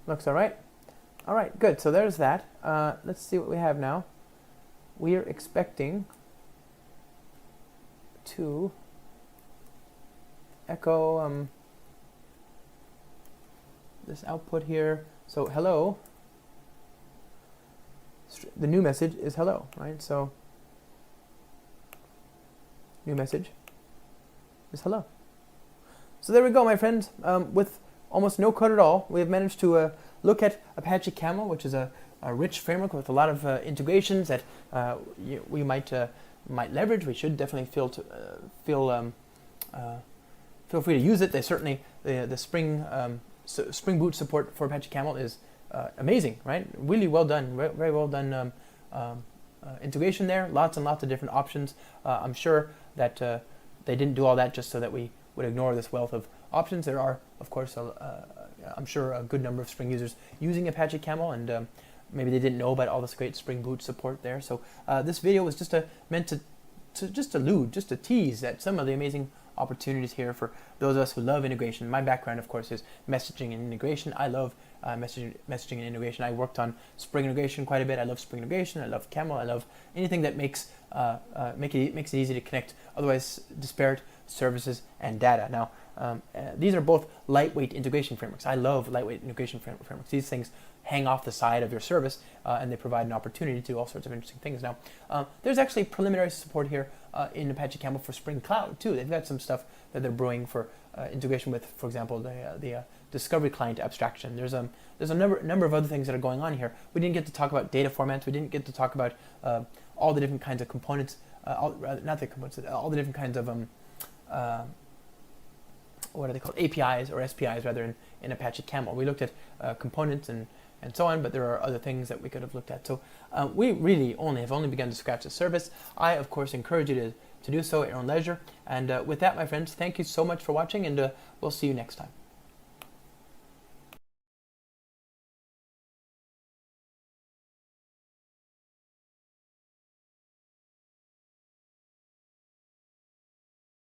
looks all right. All right, good. So there's that. Let's see what we have now. We are expecting to echo this output here. So hello. The new message is hello, right? So new message is hello. So there we go, my friends. With almost no code at all, we have managed to look at Apache Camel, which is a rich framework with a lot of integrations that we might leverage. We should definitely feel free to use it. They certainly the Spring Boot support for Apache Camel is amazing, right? Really well done, very well done integration there. Lots and lots of different options. I'm sure that they didn't do all that just so that we would ignore this wealth of options. There are, of course, I'm sure a good number of Spring users using Apache Camel, and maybe they didn't know about all this great Spring Boot support there. So this video was just meant to just allude, just to tease at some of the amazing opportunities here for those of us who love integration. My background, of course, is messaging and integration. I love messaging and integration. I worked on Spring integration quite a bit. I love Spring integration. I love Camel. I love anything that makes it easy to connect otherwise disparate services and data. Now, these are both lightweight integration frameworks. I love lightweight integration frameworks. These things hang off the side of your service, and they provide an opportunity to do all sorts of interesting things. Now, there's actually preliminary support here in Apache Camel for Spring Cloud too. They've got some stuff that they're brewing for integration with, for example, the Discovery Client abstraction. There's a number of other things that are going on here. We didn't get to talk about data formats. We didn't get to talk about all the different kinds of components. All the different kinds of what are they called? APIs or SPIs rather in Apache Camel. We looked at components and and so on, but there are other things that we could have looked at. So we really have only begun to scratch the surface. I, of course, encourage you to do so at your own leisure. And with that, my friends, thank you so much for watching, and we'll see you next time.